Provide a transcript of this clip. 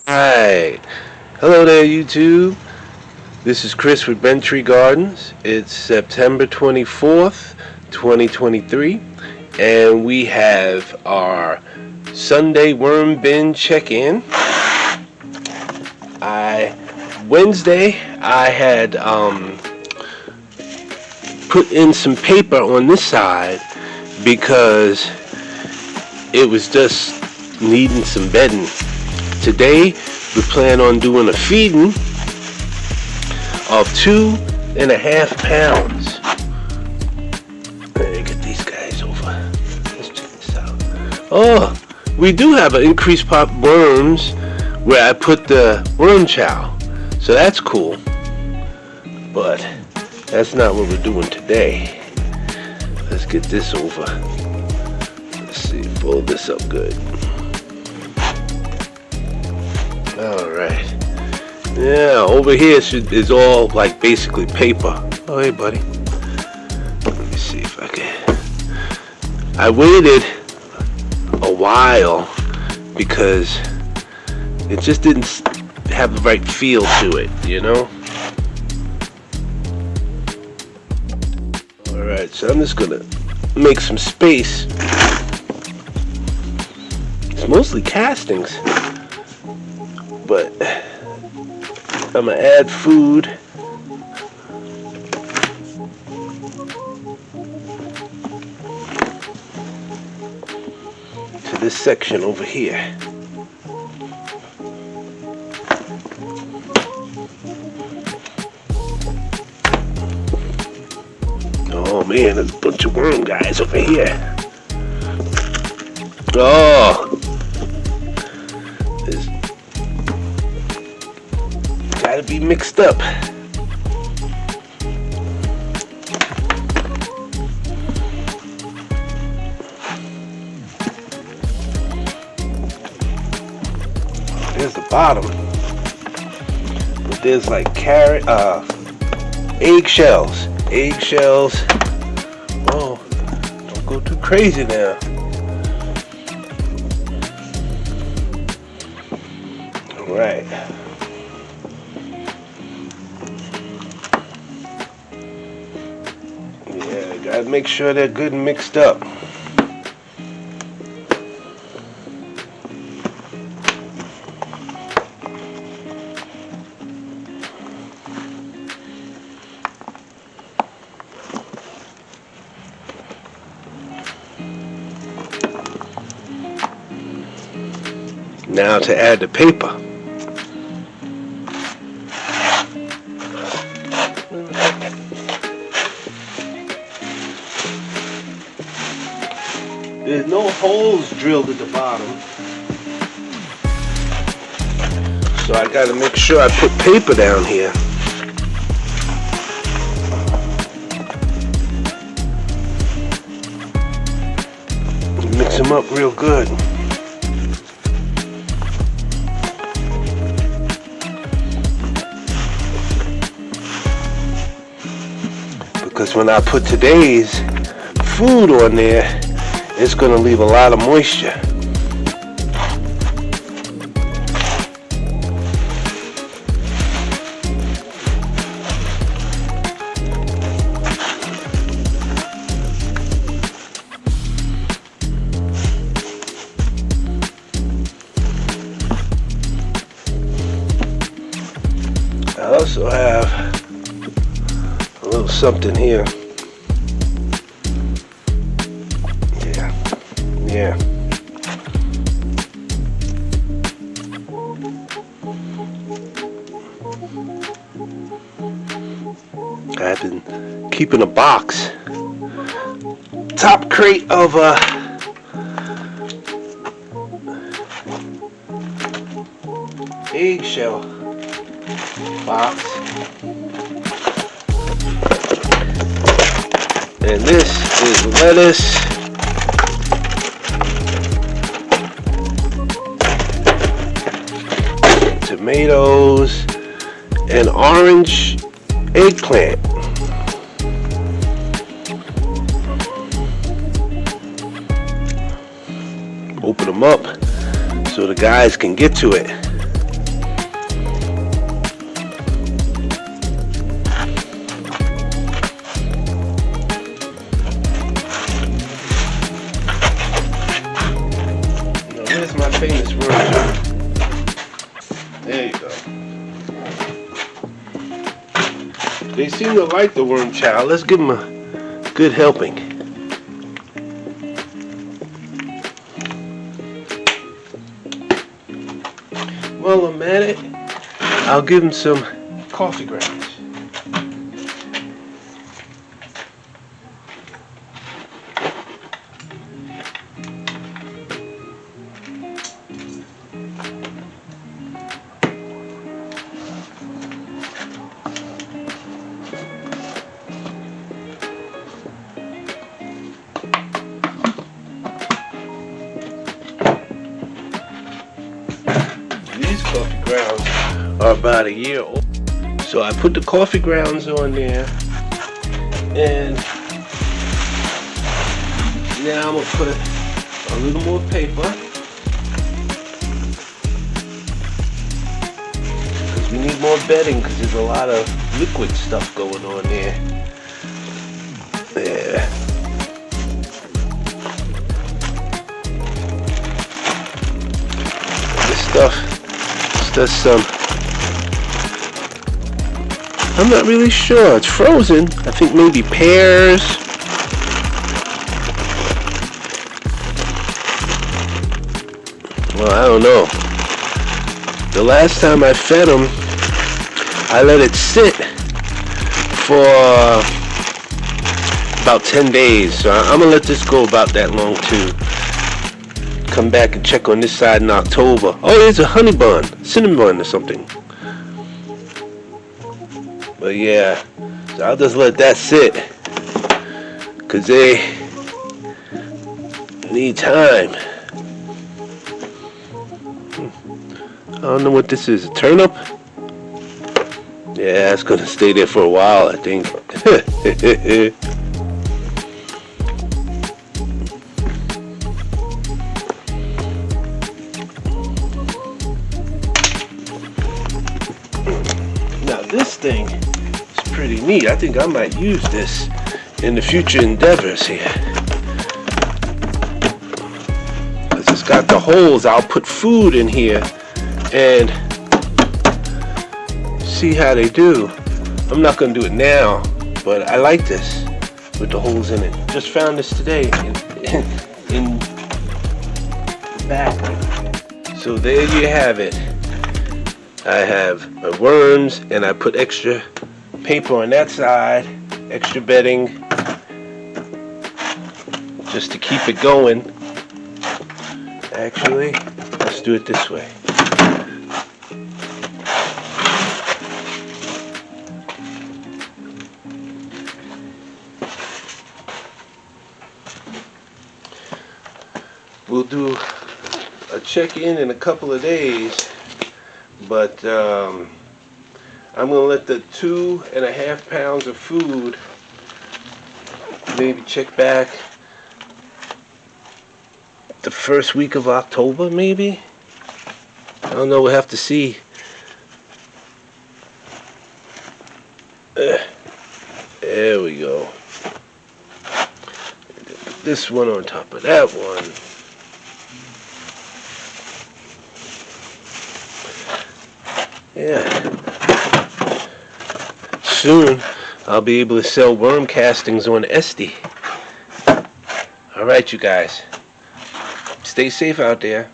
Hi. Hello there, YouTube. This is Chris with Bentry Gardens. It's September 24th, 2023, and we have our Sunday worm bin check-in. Wednesday, I had put in some paper on this side because it was just needing some bedding. Today, we plan on doing a feeding of 2.5 pounds. Let me get these guys over. Let's check this out. Oh, we do have an increased pop worms where I put the worm chow. So that's cool. But that's not what we're doing today. Let's get this over. Let's see, fold this up good. Alright. Yeah, over here is all like basically paper. Oh, hey, buddy. Let me see if I can. I waited a while because it just didn't have the right feel to it, you know? Alright, so I'm just gonna make some space. It's mostly castings, but I'm gonna add food. To this section over here. Oh man, there's a bunch of worm guys over here. Oh, it's gotta be mixed up. There's the bottom, but there's like eggshells. Oh, don't go too crazy now. All right. Yeah, gotta make sure they're good and mixed up. Now to add the paper. There's no holes drilled at the bottom, so I gotta make sure I put paper down here. Mix them up real good. Because when I put today's food on there, it's going to leave a lot of moisture. I also have a little something here. Yeah. I've been keeping a box, top crate of eggshell box, and this is lettuce, tomatoes, and orange eggplant. Open them up so the guys can get to it. seem to like the worm chow. Let's give them a good helping. While I'm at it, I'll give them some coffee grounds. These coffee grounds are about a year old. So I put the coffee grounds on there, and now I'm going to put a little more paper, because we need more bedding, because there's a lot of liquid stuff going on there. There. This stuff does some, I'm not really sure, it's frozen. I think maybe pears. Well, I don't know. The last time I fed them, I let it sit for about 10 days. So I'm gonna let this go about that long too. Come back and check on this side in October. Oh, there's a honey bun, cinnamon bun or something. But yeah, so I'll just let that sit, because they need time. I don't know what this is, a turnip? Yeah, it's gonna stay there for a while, I think. Now this thing is pretty neat. I think I might use this in the future endeavors here. Because it's got the holes. I'll put food in here and see how they do. I'm not going to do it now, but I like this with the holes in it. Just found this today in the back. So there you have it. I have my worms, and I put extra paper on that side, extra bedding, just to keep it going. Actually, let's do it this way. We'll do a check-in in a couple of days, but I'm going to let the 2.5 pounds of food maybe check back the first week of October, maybe. I don't know, we'll have to see. There we go. Put this one on top of that one. Yeah. Soon I'll be able to sell worm castings on Etsy. Alright, you guys. Stay safe out there.